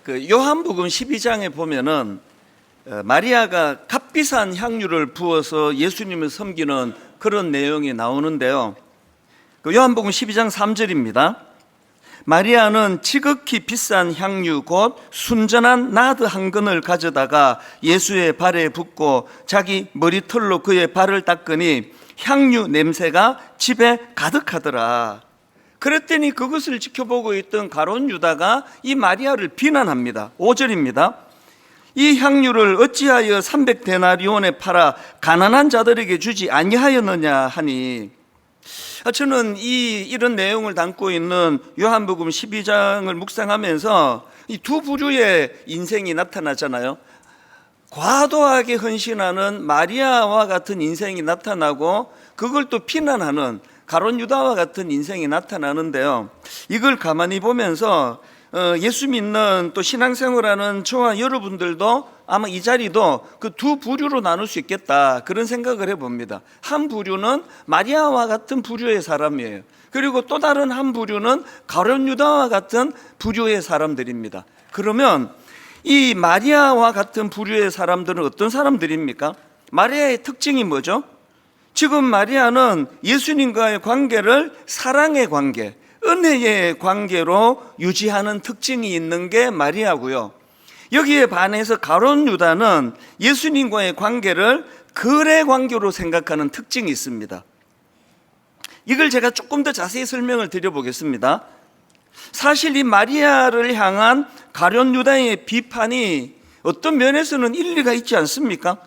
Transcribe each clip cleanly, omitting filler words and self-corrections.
그 요한복음 12장에 보면은 마리아가 값비싼 향유를 부어서 예수님을 섬기는 그런 내용이 나오는데요. 그 요한복음 12장 3절입니다. 마리아는 지극히 비싼 향유 곧 순전한 나드 한 근을 가져다가 예수의 발에 붓고 자기 머리털로 그의 발을 닦으니 향유 냄새가 집에 가득하더라. 그랬더니 그것을 지켜보고 있던 가룟 유다가 이 마리아를 비난합니다. 5절입니다. 이 향유를 어찌하여 300데나리온에 팔아 가난한 자들에게 주지 아니하였느냐 하니, 저는 이런 내용을 담고 있는 요한복음 12장을 묵상하면서 이 두 부류의 인생이 나타나잖아요. 과도하게 헌신하는 마리아와 같은 인생이 나타나고 그걸 또 비난하는 가룟 유다와 같은 인생이 나타나는데요. 이걸 가만히 보면서 예수 믿는 또 신앙생활하는 저와 여러분들도 아마 이 자리도 그 두 부류로 나눌 수 있겠다, 그런 생각을 해봅니다. 한 부류는 마리아와 같은 부류의 사람이에요. 그리고 또 다른 한 부류는 가룟 유다와 같은 부류의 사람들입니다. 그러면 이 마리아와 같은 부류의 사람들은 어떤 사람들입니까? 마리아의 특징이 뭐죠? 지금 마리아는 예수님과의 관계를 사랑의 관계, 은혜의 관계로 유지하는 특징이 있는 게 마리아고요. 여기에 반해서 가룟 유다는 예수님과의 관계를 거래 관계로 생각하는 특징이 있습니다. 이걸 제가 조금 더 자세히 설명을 드려보겠습니다. 사실 이 마리아를 향한 가룟 유다의 비판이 어떤 면에서는 일리가 있지 않습니까?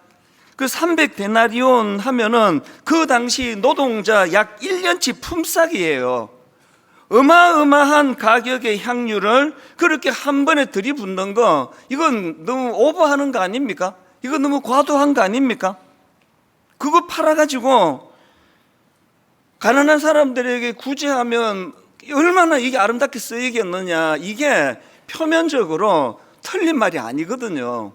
그 300데나리온 하면은 그 당시 노동자 약 1년치 품삯이에요. 어마어마한 가격의 향유를 그렇게 한 번에 들이붓는 거, 이건 너무 오버하는 거 아닙니까? 이건 너무 과도한 거 아닙니까? 그거 팔아가지고 가난한 사람들에게 구제하면 얼마나 이게 아름답게 쓰이겠느냐, 이게 표면적으로 틀린 말이 아니거든요.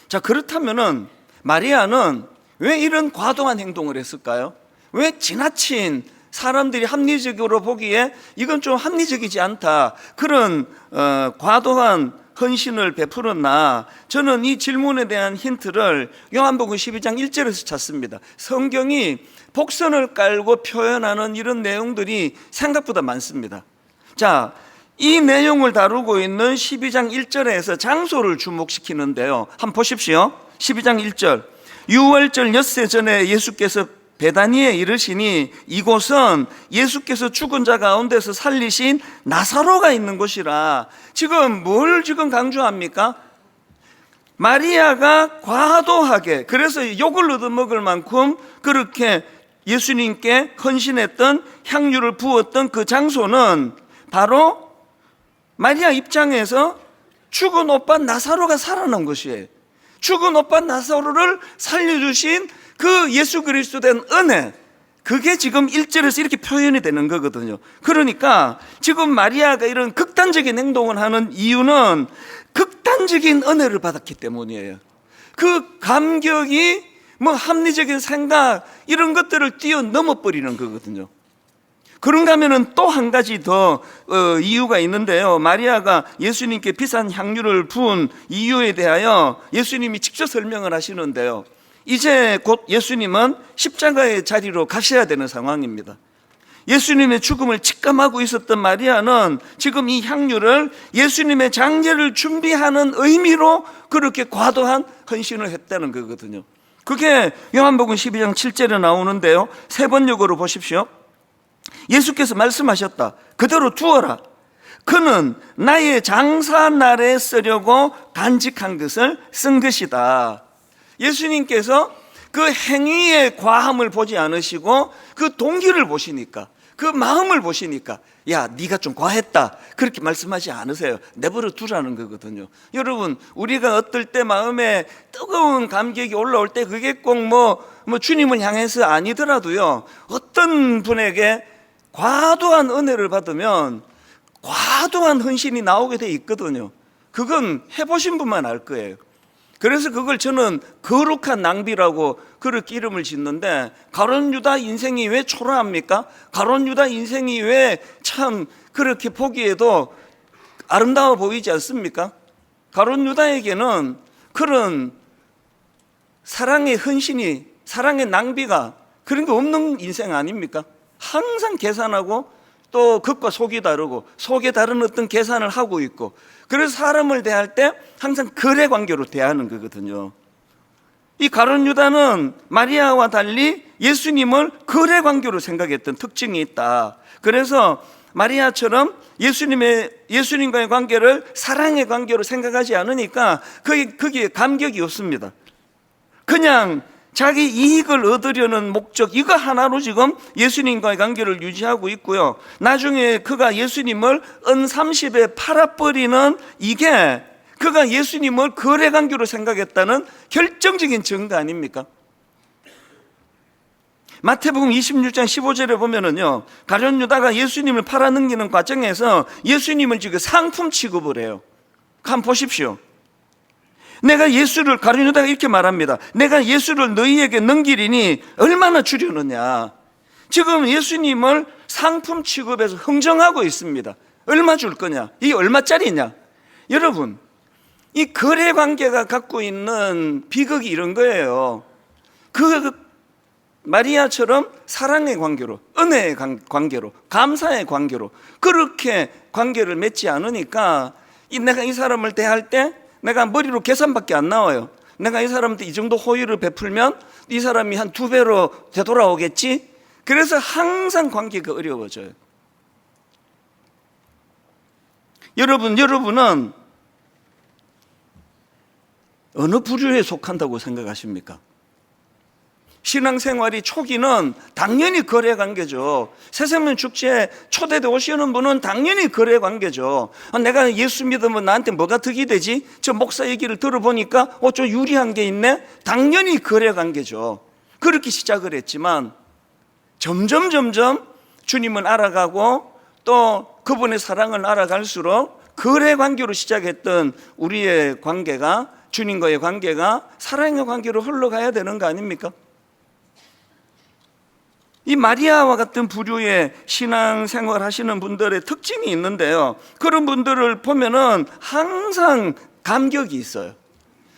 자, 그렇다면은 마리아는 왜 이런 과도한 행동을 했을까요? 왜 지나친, 사람들이 합리적으로 보기에 이건 좀 합리적이지 않다, 그런 과도한 헌신을 베풀었나? 저는 이 질문에 대한 힌트를 요한복음 12장 1절에서 찾습니다. 성경이 복선을 깔고 표현하는 이런 내용들이 생각보다 많습니다. 자, 이 내용을 다루고 있는 12장 1절에서 장소를 주목시키는데요. 한번 보십시오. 12장 1절. 유월절 엿새 전에 예수께서 베다니에 이르시니 이곳은 예수께서 죽은 자 가운데서 살리신 나사로가 있는 곳이라. 지금 뭘 강조합니까? 마리아가 과도하게, 그래서 욕을 얻어먹을 만큼 그렇게 예수님께 헌신했던 향유를 부었던 그 장소는 바로 마리아 입장에서 죽은 오빠 나사로가 살아난 것이에요. 죽은 오빠 나사로를 살려주신 그 예수 그리스도 된 은혜, 그게 지금 1절에서 이렇게 표현이 되는 거거든요. 그러니까 지금 마리아가 이런 극단적인 행동을 하는 이유는 극단적인 은혜를 받았기 때문이에요. 그 감격이 합리적인 생각, 이런 것들을 뛰어넘어 버리는 거거든요. 그런가 하면은 또 한 가지 더 이유가 있는데요. 마리아가 예수님께 비싼 향유를 부은 이유에 대하여 예수님이 직접 설명을 하시는데요. 이제 곧 예수님은 십자가의 자리로 가셔야 되는 상황입니다. 예수님의 죽음을 직감하고 있었던 마리아는 지금 이 향유를 예수님의 장례를 준비하는 의미로 그렇게 과도한 헌신을 했다는 거거든요. 그게 요한복음 12장 7절에 나오는데요. 세 번역으로 보십시오. 예수께서 말씀하셨다. 그대로 두어라. 그는 나의 장사날에 쓰려고 간직한 것을 쓴 것이다. 예수님께서 그 행위의 과함을 보지 않으시고 그 동기를 보시니까, 그 마음을 보시니까, 야, 네가 좀 과했다, 그렇게 말씀하지 않으세요. 내버려 두라는 거거든요. 여러분, 우리가 어떨 때 마음에 뜨거운 감격이 올라올 때 그게 꼭 주님을 향해서 아니더라도요, 어떤 분에게 과도한 은혜를 받으면 과도한 헌신이 나오게 돼 있거든요. 그건 해보신 분만 알 거예요. 그래서 그걸 저는 거룩한 낭비라고 그렇게 이름을 짓는데, 가룟 유다 인생이 왜 초라합니까? 가룟 유다 인생이 왜 참 그렇게 보기에도 아름다워 보이지 않습니까? 가룟 유다에게는 그런 사랑의 헌신이, 사랑의 낭비가 그런 게 없는 인생 아닙니까? 항상 계산하고 또 겉과 속이 다르고 속에 다른 어떤 계산을 하고 있고, 그래서 사람을 대할 때 항상 거래 관계로 대하는 거거든요. 이 가룟 유다는 마리아와 달리 예수님을 거래 관계로 생각했던 특징이 있다. 그래서 마리아처럼 예수님과의 관계를 사랑의 관계로 생각하지 않으니까 거기에 감격이 없습니다. 그냥 자기 이익을 얻으려는 목적, 이거 하나로 지금 예수님과의 관계를 유지하고 있고요. 나중에 그가 예수님을 은30에 팔아버리는 이게 그가 예수님을 거래 관계로 생각했다는 결정적인 증거 아닙니까? 마태복음 26장 15절에 보면은요, 가룟 유다가 예수님을 팔아넘기는 과정에서 예수님을 지금 상품 취급을 해요. 한번 보십시오. 가룟 유다가 이렇게 말합니다. 내가 예수를 너희에게 넘기리니 얼마나 주려느냐. 지금 예수님을 상품 취급해서 흥정하고 있습니다. 얼마 줄 거냐? 이게 얼마짜리냐? 여러분, 이 거래 관계가 갖고 있는 비극이 이런 거예요. 마리아처럼 사랑의 관계로, 은혜의 관계로, 감사의 관계로 그렇게 관계를 맺지 않으니까 내가 이 사람을 대할 때 내가 머리로 계산밖에 안 나와요. 내가 이 사람한테 이 정도 호의를 베풀면 이 사람이 한 2배로 되돌아오겠지. 그래서 항상 관계가 어려워져요. 여러분은 어느 부류에 속한다고 생각하십니까? 신앙생활이 초기는 당연히 거래관계죠. 새생명 축제에 초대돼 오시는 분은 당연히 거래관계죠. 내가 예수 믿으면 나한테 뭐가 득이 되지? 저 목사 얘기를 들어보니까 좀 유리한 게 있네? 당연히 거래관계죠. 그렇게 시작을 했지만 점점 주님을 알아가고 또 그분의 사랑을 알아갈수록 거래관계로 시작했던 우리의 관계가, 주님과의 관계가 사랑의 관계로 흘러가야 되는 거 아닙니까? 이 마리아와 같은 부류의 신앙생활 하시는 분들의 특징이 있는데요, 그런 분들을 보면은 항상 감격이 있어요.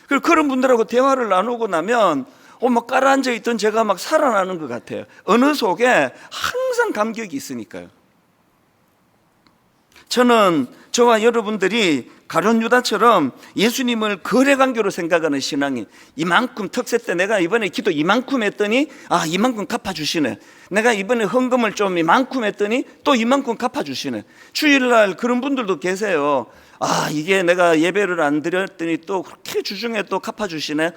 그리고 그런 분들하고 대화를 나누고 나면 막 깔아앉아 있던 제가 막 살아나는 것 같아요. 언어 속에 항상 감격이 있으니까요. 저는 저와 여러분들이 가룟 유다처럼 예수님을 거래관계로 생각하는 신앙이, 이만큼 특세 때 내가 이번에 기도 이만큼 했더니 이만큼 갚아주시네. 내가 이번에 헌금을 좀 이만큼 했더니 또 이만큼 갚아주시네. 주일날 그런 분들도 계세요. 이게 내가 예배를 안 드렸더니 또 그렇게 주중에 또 갚아주시네.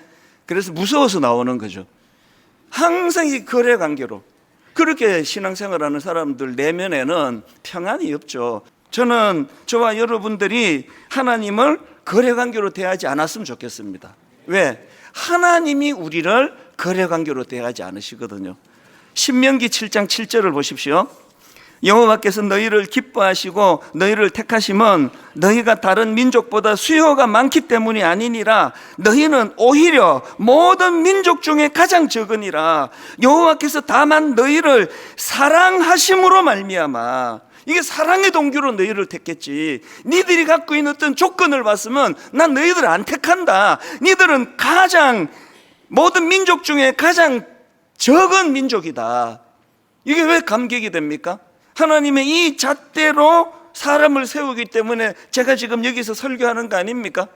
그래서 무서워서 나오는 거죠. 항상 이 거래관계로 그렇게 신앙생활하는 사람들 내면에는 평안이 없죠. 저는 저와 여러분들이 하나님을 거래관계로 대하지 않았으면 좋겠습니다. 왜? 하나님이 우리를 거래관계로 대하지 않으시거든요. 신명기 7장 7절을 보십시오. 여호와께서 너희를 기뻐하시고 너희를 택하심은 너희가 다른 민족보다 수요가 많기 때문이 아니니라. 너희는 오히려 모든 민족 중에 가장 적으니라. 여호와께서 다만 너희를 사랑하심으로 말미암아, 이게 사랑의 동기로 너희를 택했지, 니들이 갖고 있는 어떤 조건을 봤으면 난 너희들을 안 택한다. 니들은 모든 민족 중에 가장 적은 민족이다. 이게 왜 감격이 됩니까? 하나님의 이 잣대로 사람을 세우기 때문에 제가 지금 여기서 설교하는 거 아닙니까?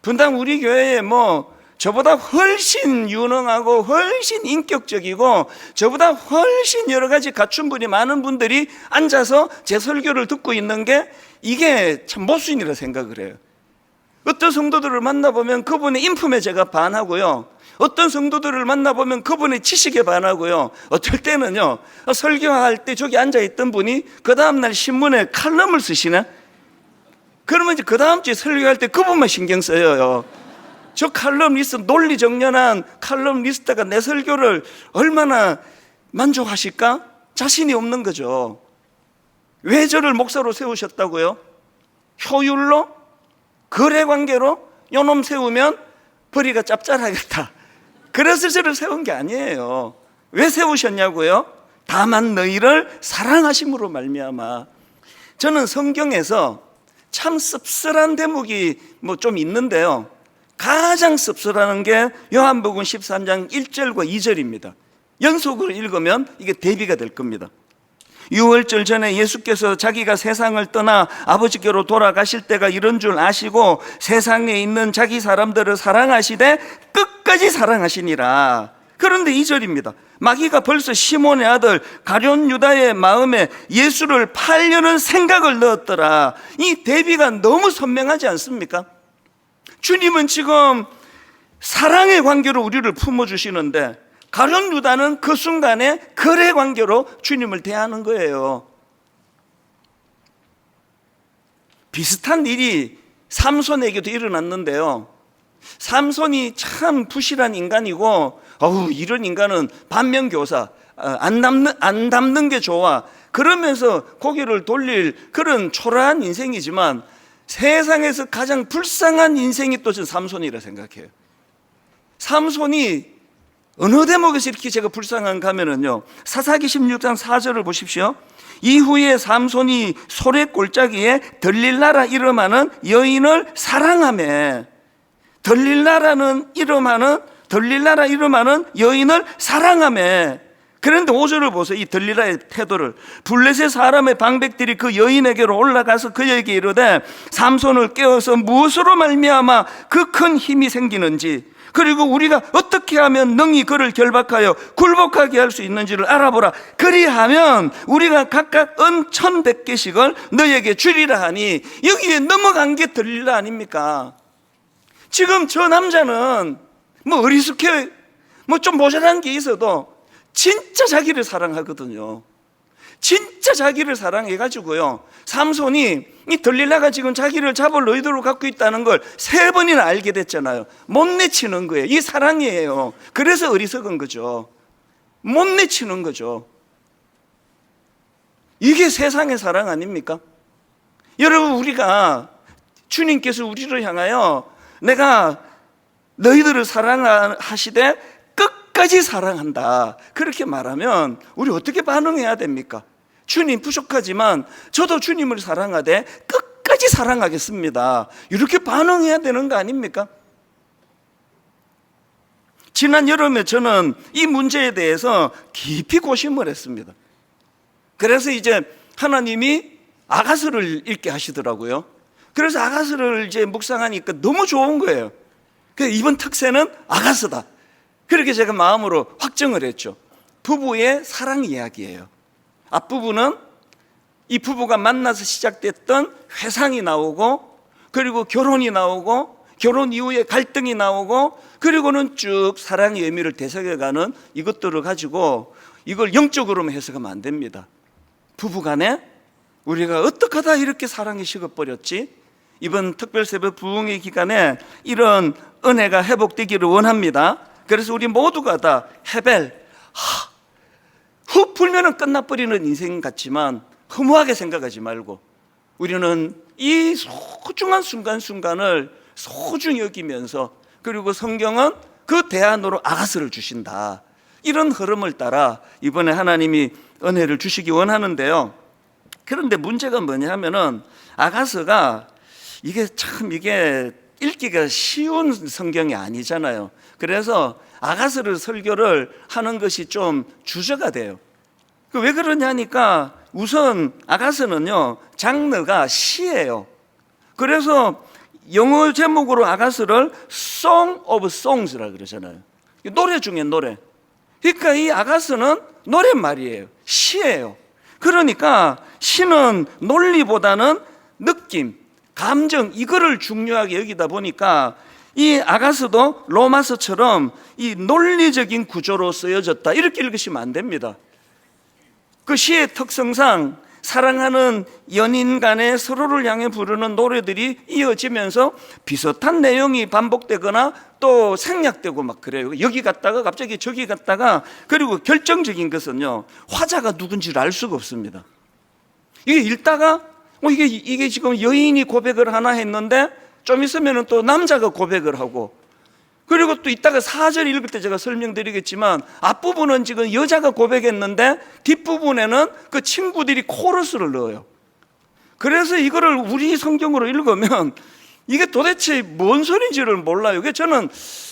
분당 우리 교회에 저보다 훨씬 유능하고 훨씬 인격적이고 저보다 훨씬 여러 가지 갖춘 분이 많은 분들이 앉아서 제 설교를 듣고 있는 게 이게 참 모순이라 생각을 해요. 어떤 성도들을 만나보면 그분의 인품에 제가 반하고요, 어떤 성도들을 만나보면 그분의 지식에 반하고요, 어떨 때는요 설교할 때 저기 앉아있던 분이 그 다음날 신문에 칼럼을 쓰시네. 그러면 이제 그 다음 주에 설교할 때 그분만 신경 써요. 저 칼럼니스트, 논리정연한 칼럼니스트가 내 설교를 얼마나 만족하실까? 자신이 없는 거죠. 왜 저를 목사로 세우셨다고요? 효율로? 거래관계로? 요놈 세우면 벌이가 짭짤하겠다. 그래서 저를 세운 게 아니에요. 왜 세우셨냐고요? 다만 너희를 사랑하심으로 말미암아. 저는 성경에서 참 씁쓸한 대목이 뭐 좀 있는데요. 가장 씁쓸한 게 요한복음 13장 1절과 2절입니다. 연속으로 읽으면 이게 대비가 될 겁니다. 유월절 전에 예수께서 자기가 세상을 떠나 아버지께로 돌아가실 때가 이런 줄 아시고 세상에 있는 자기 사람들을 사랑하시되 끝까지 사랑하시니라. 그런데 2절입니다. 마귀가 벌써 시몬의 아들 가룟 유다의 마음에 예수를 팔려는 생각을 넣었더라. 이 대비가 너무 선명하지 않습니까? 주님은 지금 사랑의 관계로 우리를 품어주시는데 가룟 유다는 그 순간에 거래 관계로 주님을 대하는 거예요. 비슷한 일이 삼손에게도 일어났는데요. 삼손이 참 부실한 인간이고 이런 인간은 반면교사, 안 담는 게 좋아. 그러면서 고개를 돌릴 그런 초라한 인생이지만 세상에서 가장 불쌍한 인생이 또 저는 삼손이라 생각해요. 삼손이 어느 대목에서 이렇게 제가 불쌍한가 하면요, 사사기 16장 4절을 보십시오. 이후에 삼손이 소래 골짜기에 들릴라라 이름하는 여인을 사랑하며, 들릴라라 이름하는 여인을 사랑하며. 그런데 5절을 보세요. 이 들릴라의 태도를. 블레셋 사람의 방백들이 그 여인에게로 올라가서 그에게 이르되 삼손을 깨워서 무엇으로 말미암아 그 큰 힘이 생기는지, 그리고 우리가 어떻게 하면 능히 그를 결박하여 굴복하게 할 수 있는지를 알아보라. 그리하면 우리가 각각 은 1,100개씩을 너에게 주리라 하니. 여기에 넘어간 게 들릴라 아닙니까? 지금 저 남자는 뭐 어리숙해, 뭐 좀 모자란 게 있어도 진짜 자기를 사랑하거든요. 진짜 자기를 사랑해가지고요, 삼손이 이 들릴라가 지금 자기를 잡을 의도를 갖고 있다는 걸 3번이나 알게 됐잖아요. 못 내치는 거예요. 이게 사랑이에요. 그래서 어리석은 거죠. 못 내치는 거죠. 이게 세상의 사랑 아닙니까? 여러분, 우리가 주님께서 우리를 향하여 내가 너희들을 사랑하시되 끝까지 사랑한다, 그렇게 말하면 우리 어떻게 반응해야 됩니까? 주님 부족하지만 저도 주님을 사랑하되 끝까지 사랑하겠습니다, 이렇게 반응해야 되는 거 아닙니까? 지난 여름에 저는 이 문제에 대해서 깊이 고심을 했습니다. 그래서 이제 하나님이 아가서를 읽게 하시더라고요. 그래서 아가서를 이제 묵상하니까 너무 좋은 거예요. 그래서 이번 특세는 아가서다, 그렇게 제가 마음으로 확정을 했죠. 부부의 사랑 이야기예요. 앞부분은 이 부부가 만나서 시작됐던 회상이 나오고, 그리고 결혼이 나오고, 결혼 이후에 갈등이 나오고, 그리고는 쭉 사랑의 의미를 되새겨가는 이것들을 가지고 이걸 영적으로만 해석하면 안 됩니다. 부부간에 우리가 어떻게 하다 이렇게 사랑이 식어버렸지? 이번 특별새벽 부흥의 기간에 이런 은혜가 회복되기를 원합니다. 그래서 우리 모두가 다 헤벨, 훅 불면은 끝나버리는 인생 같지만 허무하게 생각하지 말고 우리는 이 소중한 순간순간을 소중히 여기면서, 그리고 성경은 그 대안으로 아가서를 주신다, 이런 흐름을 따라 이번에 하나님이 은혜를 주시기 원하는데요. 그런데 문제가 뭐냐 하면은 아가서가 이게 읽기가 쉬운 성경이 아니잖아요. 그래서 아가서를 설교를 하는 것이 좀 주저가 돼요. 왜 그러냐니까, 우선 아가서는요, 장르가 시예요. 그래서 영어 제목으로 아가서를 Song of Songs라 그러잖아요. 노래 중에 노래. 그러니까 이 아가서는 노랫말이에요. 시예요. 그러니까 시는 논리보다는 느낌, 감정, 이거를 중요하게 여기다 보니까 이 아가서도 로마서처럼 이 논리적인 구조로 쓰여졌다, 이렇게 읽으시면 안 됩니다. 그 시의 특성상 사랑하는 연인 간에 서로를 향해 부르는 노래들이 이어지면서 비슷한 내용이 반복되거나 또 생략되고 막 그래요. 여기 갔다가 갑자기 저기 갔다가. 그리고 결정적인 것은요, 화자가 누군지를 알 수가 없습니다. 이게 읽다가 이게 지금 여인이 고백을 하나 했는데 좀 있으면 또 남자가 고백을 하고, 그리고 또 이따가 4절 읽을 때 제가 설명드리겠지만 앞부분은 지금 여자가 고백했는데 뒷부분에는 그 친구들이 코러스를 넣어요. 그래서 이거를 우리 성경으로 읽으면 이게 도대체 뭔 소리인지를 몰라요. 그래서 저는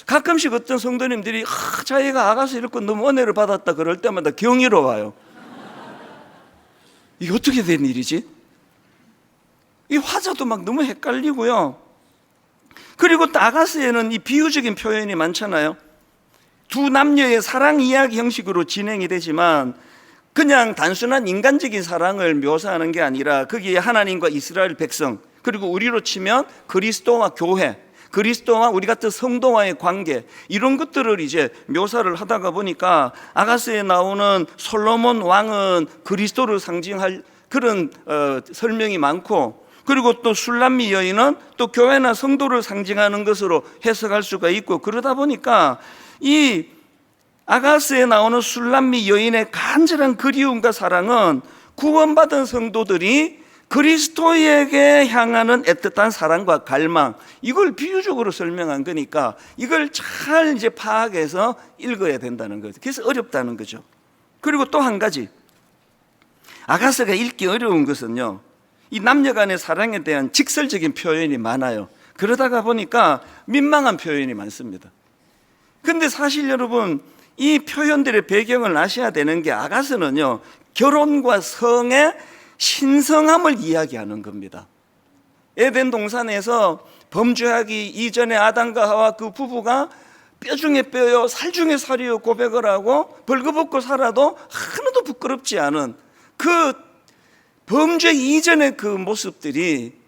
가끔씩 어떤 성도님들이 자기가 아가서 읽고 너무 은혜를 받았다 그럴 때마다 경이로워요. 이게 어떻게 된 일이지? 이 화자도 막 너무 헷갈리고요. 그리고 또 아가서에는 이 비유적인 표현이 많잖아요. 두 남녀의 사랑 이야기 형식으로 진행이 되지만 그냥 단순한 인간적인 사랑을 묘사하는 게 아니라 거기에 하나님과 이스라엘 백성, 그리고 우리로 치면 그리스도와 교회, 그리스도와 우리 같은 성도와의 관계, 이런 것들을 이제 묘사를 하다가 보니까 아가서에 나오는 솔로몬 왕은 그리스도를 상징할 그런 설명이 많고, 그리고 또 술람미 여인은 또 교회나 성도를 상징하는 것으로 해석할 수가 있고, 그러다 보니까 이 아가서에 나오는 술람미 여인의 간절한 그리움과 사랑은 구원받은 성도들이 그리스도에게 향하는 애틋한 사랑과 갈망, 이걸 비유적으로 설명한 거니까 이걸 잘 이제 파악해서 읽어야 된다는 거죠. 그래서 어렵다는 거죠. 그리고 또 한 가지, 아가서가 읽기 어려운 것은요, 이 남녀 간의 사랑에 대한 직설적인 표현이 많아요. 그러다가 보니까 민망한 표현이 많습니다. 근데 사실 여러분, 이 표현들의 배경을 아셔야 되는 게, 아가서는요 결혼과 성의 신성함을 이야기하는 겁니다. 에덴 동산에서 범죄하기 이전에 아담과 하와 그 부부가 뼈 중에 뼈요 살 중에 살이요 고백을 하고 벌거벗고 살아도 하나도 부끄럽지 않은 그 범죄 이전의 그 모습들이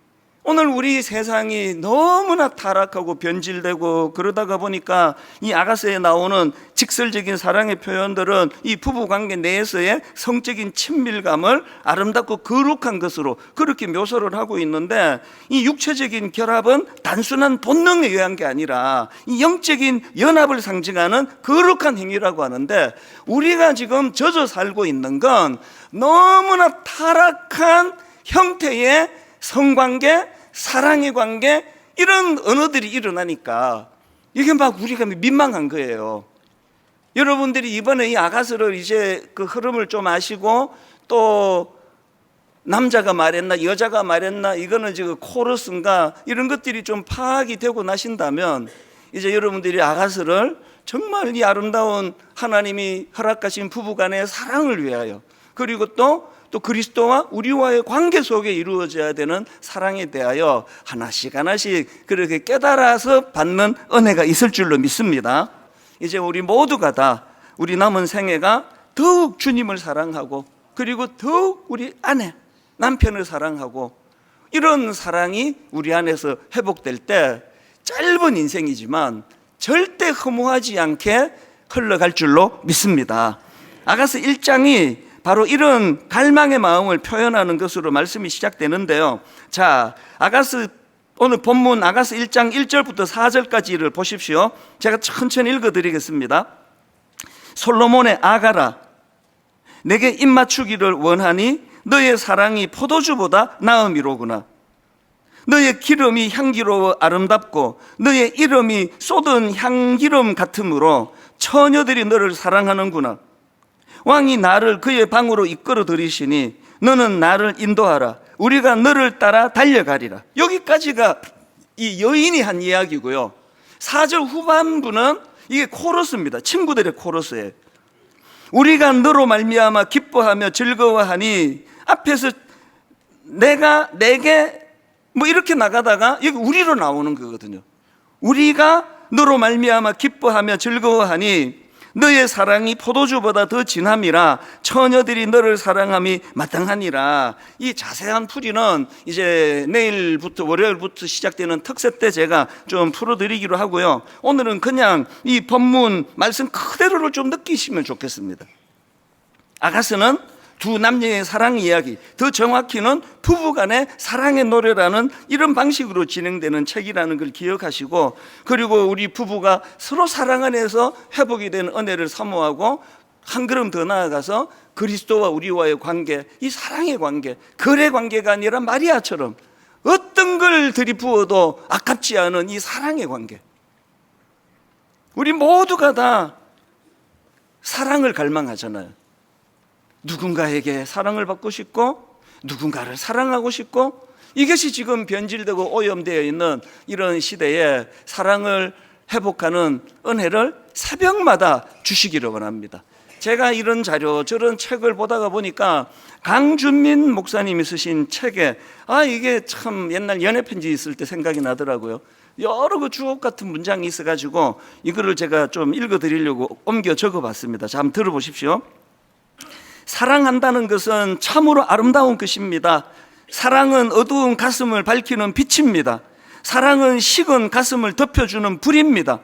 오늘 우리 세상이 너무나 타락하고 변질되고 그러다가 보니까 이 아가서에 나오는 직설적인 사랑의 표현들은 이 부부관계 내에서의 성적인 친밀감을 아름답고 거룩한 것으로 그렇게 묘사를 하고 있는데, 이 육체적인 결합은 단순한 본능에 의한 게 아니라 이 영적인 연합을 상징하는 거룩한 행위라고 하는데, 우리가 지금 젖어 살고 있는 건 너무나 타락한 형태의 성관계, 사랑의 관계, 이런 언어들이 일어나니까 이게 막 우리가 민망한 거예요. 여러분들이 이번에 이 아가서를 이제 그 흐름을 좀 아시고, 또 남자가 말했나 여자가 말했나, 이거는 지금 코러스인가, 이런 것들이 좀 파악이 되고 나신다면 이제 여러분들이 아가서를 정말 이 아름다운 하나님이 허락하신 부부간의 사랑을 위하여, 그리고 또 그리스도와 우리와의 관계 속에 이루어져야 되는 사랑에 대하여 하나씩 하나씩 그렇게 깨달아서 받는 은혜가 있을 줄로 믿습니다. 이제 우리 모두가 다 우리 남은 생애가 더욱 주님을 사랑하고, 그리고 더욱 우리 아내, 남편을 사랑하고, 이런 사랑이 우리 안에서 회복될 때 짧은 인생이지만 절대 허무하지 않게 흘러갈 줄로 믿습니다. 아가서 1장이 바로 이런 갈망의 마음을 표현하는 것으로 말씀이 시작되는데요. 자, 아가서 오늘 본문 아가서 1장 1절부터 4절까지를 보십시오. 제가 천천히 읽어드리겠습니다. 솔로몬의 아가라, 내게 입맞추기를 원하니 너의 사랑이 포도주보다 나음이로구나. 너의 기름이 향기로워 아름답고 너의 이름이 쏟은 향기름 같으므로 처녀들이 너를 사랑하는구나. 왕이 나를 그의 방으로 이끌어 들이시니 너는 나를 인도하라. 우리가 너를 따라 달려가리라. 여기까지가 이 여인이 한 이야기고요. 4절 후반부는 이게 코러스입니다. 친구들의 코러스예요. 우리가 너로 말미암아 기뻐하며 즐거워하니, 앞에서 내가 내게 뭐 이렇게 나가다가 여기 우리로 나오는 거거든요. 우리가 너로 말미암아 기뻐하며 즐거워하니 너의 사랑이 포도주보다 더 진함이라 처녀들이 너를 사랑함이 마땅하니라. 이 자세한 풀이는 이제 내일부터 월요일부터 시작되는 특세 때 제가 좀 풀어드리기로 하고요. 오늘은 그냥 이 본문 말씀 그대로를 좀 느끼시면 좋겠습니다. 아가서는 두 남녀의 사랑 이야기, 더 정확히는 부부간의 사랑의 노래라는 이런 방식으로 진행되는 책이라는 걸 기억하시고, 그리고 우리 부부가 서로 사랑 안에서 회복이 되는 은혜를 사모하고 한 걸음 더 나아가서 그리스도와 우리와의 관계, 이 사랑의 관계, 거래 관계가 아니라 마리아처럼 어떤 걸 들이부어도 아깝지 않은 이 사랑의 관계, 우리 모두가 다 사랑을 갈망하잖아요. 누군가에게 사랑을 받고 싶고, 누군가를 사랑하고 싶고, 이것이 지금 변질되고 오염되어 있는 이런 시대에 사랑을 회복하는 은혜를 새벽마다 주시기를 원합니다. 제가 이런 자료, 저런 책을 보다가 보니까 강준민 목사님이 쓰신 책에 이게 참 옛날 연애편지 있을 때 생각이 나더라고요. 여러 그 주옥 같은 문장이 있어가지고 이거를 제가 좀 읽어드리려고 옮겨 적어봤습니다. 자, 한번 들어보십시오. 사랑한다는 것은 참으로 아름다운 것입니다. 사랑은 어두운 가슴을 밝히는 빛입니다. 사랑은 식은 가슴을 덮여주는 불입니다.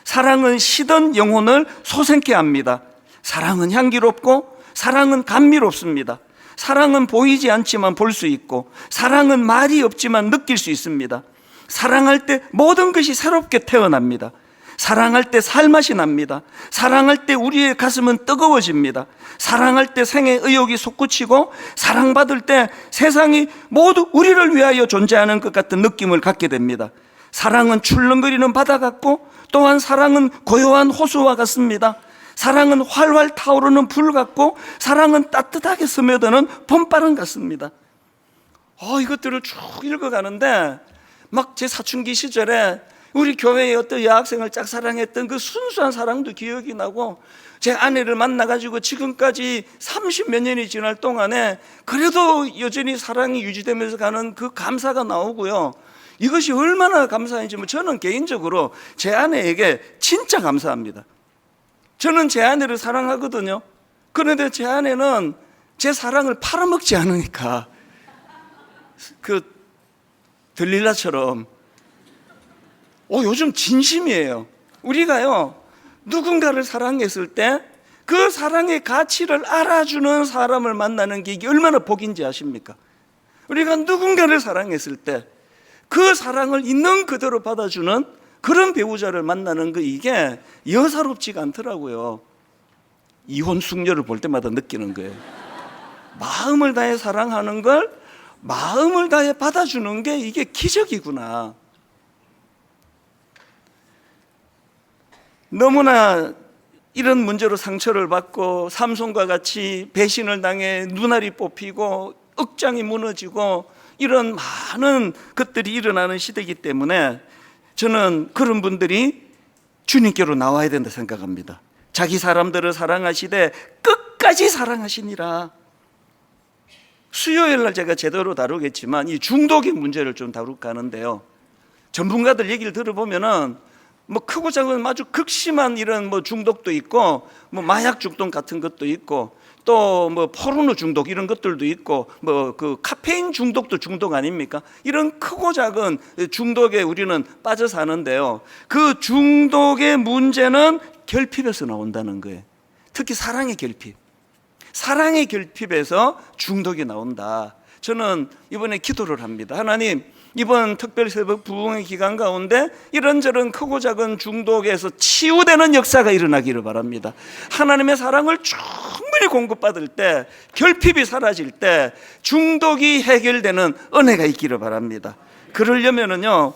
사랑은 시든 영혼을 솟게 합니다. 사랑은 향기롭고 사랑은 감미롭습니다. 사랑은 보이지 않지만 볼 수 있고, 사랑은 말이 없지만 느낄 수 있습니다. 사랑할 때 모든 것이 새롭게 태어납니다. 사랑할 때 살맛이 납니다. 사랑할 때 우리의 가슴은 뜨거워집니다. 사랑할 때 생의 의욕이 솟구치고, 사랑받을 때 세상이 모두 우리를 위하여 존재하는 것 같은 느낌을 갖게 됩니다. 사랑은 출렁거리는 바다 같고, 또한 사랑은 고요한 호수와 같습니다. 사랑은 활활 타오르는 불 같고, 사랑은 따뜻하게 스며드는 봄바람 같습니다. 이것들을 쭉 읽어가는데 막 제 사춘기 시절에 우리 교회의 어떤 여학생을 짝사랑했던 그 순수한 사랑도 기억이 나고, 제 아내를 만나가지고 지금까지 30몇 년이 지날 동안에 그래도 여전히 사랑이 유지되면서 가는 그 감사가 나오고요. 이것이 얼마나 감사한지 저는 개인적으로 제 아내에게 진짜 감사합니다. 저는 제 아내를 사랑하거든요. 그런데 제 아내는 제 사랑을 팔아먹지 않으니까 그 들릴라처럼 요즘 진심이에요. 우리가요, 누군가를 사랑했을 때 그 사랑의 가치를 알아주는 사람을 만나는 게 이게 얼마나 복인지 아십니까? 우리가 누군가를 사랑했을 때 그 사랑을 있는 그대로 받아주는 그런 배우자를 만나는 거, 이게 여사롭지가 않더라고요. 이혼 숙녀를 볼 때마다 느끼는 거예요. 마음을 다해 사랑하는 걸 마음을 다해 받아주는 게 이게 기적이구나. 너무나 이런 문제로 상처를 받고 삼손과 같이 배신을 당해 눈알이 뽑히고 억장이 무너지고 이런 많은 것들이 일어나는 시대이기 때문에 저는 그런 분들이 주님께로 나와야 된다 생각합니다. 자기 사람들을 사랑하시되 끝까지 사랑하시니라. 수요일 날 제가 제대로 다루겠지만 이 중독의 문제를 좀 다룰까 하는데요, 전문가들 얘기를 들어보면은 크고 작은 아주 극심한 이런 중독도 있고, 마약 중독 같은 것도 있고, 또 포르노 중독 이런 것들도 있고, 그 카페인 중독도 중독 아닙니까? 이런 크고 작은 중독에 우리는 빠져 사는데요, 그 중독의 문제는 결핍에서 나온다는 거예요. 특히 사랑의 결핍. 사랑의 결핍에서 중독이 나온다. 저는 이번에 기도를 합니다. 하나님, 이번 특별 새벽 부흥의 기간 가운데 이런저런 크고 작은 중독에서 치유되는 역사가 일어나기를 바랍니다. 하나님의 사랑을 충분히 공급받을 때, 결핍이 사라질 때 중독이 해결되는 은혜가 있기를 바랍니다. 그러려면은요,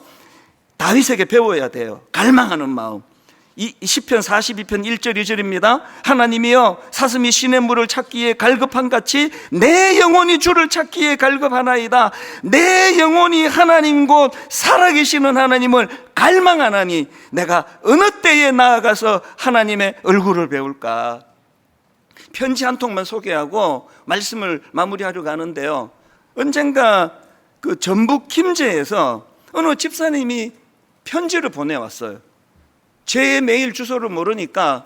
다윗에게 배워야 돼요. 갈망하는 마음. 이 시편 42편 1절 2절입니다. 하나님이여, 사슴이 시냇물을 찾기에 갈급한 같이 내 영혼이 주를 찾기에 갈급하나이다. 내 영혼이 하나님 곧 살아계시는 하나님을 갈망하나니 내가 어느 때에 나아가서 하나님의 얼굴을 배울까. 편지 한 통만 소개하고 말씀을 마무리하려고 하는데요, 언젠가 그 전북 김제에서 어느 집사님이 편지를 보내왔어요. 제 메일 주소를 모르니까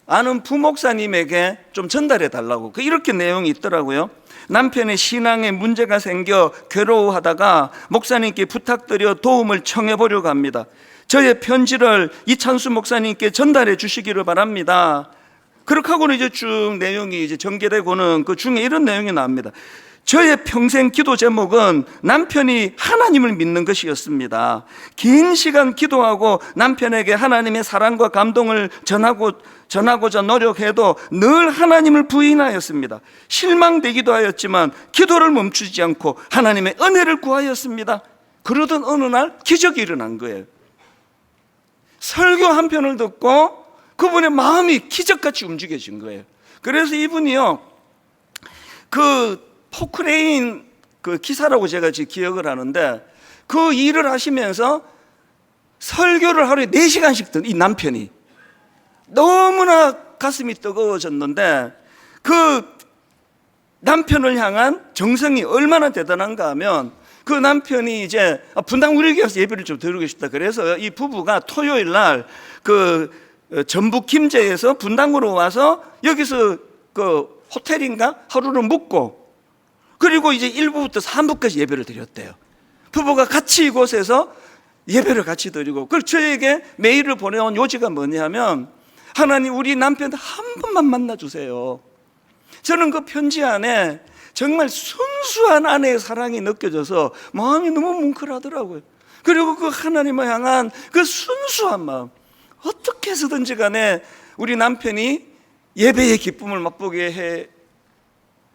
아는 부목사님에게 좀 전달해 달라고, 이렇게 내용이 있더라고요. 남편의 신앙에 문제가 생겨 괴로워하다가 목사님께 부탁드려 도움을 청해 보려고 합니다. 저의 편지를 이찬수 목사님께 전달해 주시기를 바랍니다. 그렇게 하고는 이제 쭉 내용이 이제 전개되고는 그 중에 이런 내용이 나옵니다. 저의 평생 기도 제목은 남편이 하나님을 믿는 것이었습니다. 긴 시간 기도하고 남편에게 하나님의 사랑과 감동을 전하고자 노력해도 늘 하나님을 부인하였습니다. 실망되기도 하였지만 기도를 멈추지 않고 하나님의 은혜를 구하였습니다. 그러던 어느 날 기적이 일어난 거예요. 설교 한 편을 듣고 그분의 마음이 기적같이 움직여진 거예요. 그래서 이분이요, 그 포크레인 그 기사라고 제가 지금 기억을 하는데, 그 일을 하시면서 설교를 하루에 4시간씩 듣는 이 남편이 너무나 가슴이 뜨거워졌는데, 그 남편을 향한 정성이 얼마나 대단한가 하면, 그 남편이 이제 분당 우리 교회에서 예배를 좀 드리고 싶다 그래서 이 부부가 토요일 날 그 전북 김제에서 분당으로 와서 여기서 그 호텔인가 하루를 묵고, 그리고 이제 1부부터 3부까지 예배를 드렸대요. 부부가 같이 이곳에서 예배를 같이 드리고, 그리고 저에게 메일을 보내온 요지가 뭐냐면, 하나님 우리 남편 한 번만 만나주세요. 저는 그 편지 안에 정말 순수한 아내의 사랑이 느껴져서 마음이 너무 뭉클하더라고요. 그리고 그 하나님을 향한 그 순수한 마음, 어떻게 해서든지 간에 우리 남편이 예배의 기쁨을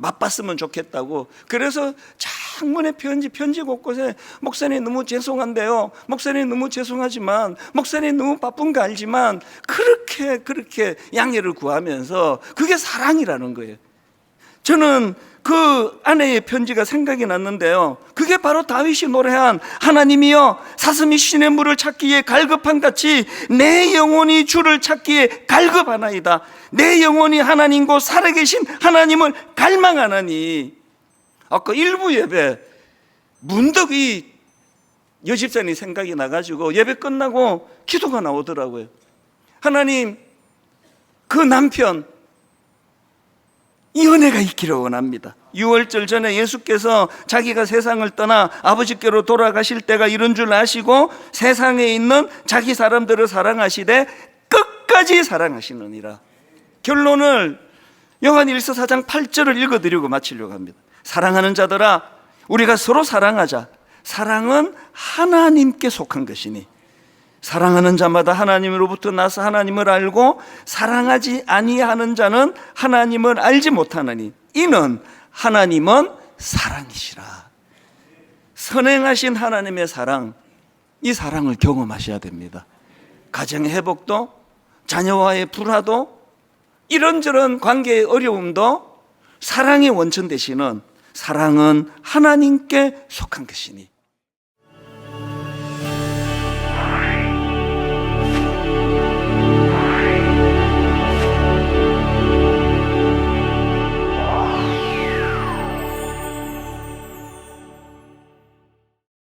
맛봤으면 좋겠다고. 그래서 장문의 편지 곳곳에 목사님 너무 죄송한데요, 목사님 너무 죄송하지만, 목사님 너무 바쁜 거 알지만, 그렇게 양해를 구하면서, 그게 사랑이라는 거예요. 저는 그 아내의 편지가 생각이 났는데요, 그게 바로 다윗이 노래한 하나님이여 사슴이 시냇물을 찾기에 갈급한 같이 내 영혼이 주를 찾기에 갈급하나이다. 내 영혼이 하나님 곧 살아계신 하나님을 갈망하나니. 아까 일부 예배 문득 이 여집사님 생각이 나가지고 예배 끝나고 기도가 나오더라고요. 하나님, 그 남편 이 은혜가 있기를 원합니다. 6월절 전에 예수께서 자기가 세상을 떠나 아버지께로 돌아가실 때가 이런 줄 아시고 세상에 있는 자기 사람들을 사랑하시되 끝까지 사랑하시느니라. 결론을 요한일서 4장 8절을 읽어드리고 마치려고 합니다. 사랑하는 자들아, 우리가 서로 사랑하자. 사랑은 하나님께 속한 것이니 사랑하는 자마다 하나님으로부터 나서 하나님을 알고 사랑하지 아니하는 자는 하나님을 알지 못하느니 이는 하나님은 사랑이시라. 선행하신 하나님의 사랑, 이 사랑을 경험하셔야 됩니다. 가정의 회복도, 자녀와의 불화도, 이런저런 관계의 어려움도 사랑의 원천 되시는, 사랑은 하나님께 속한 것이니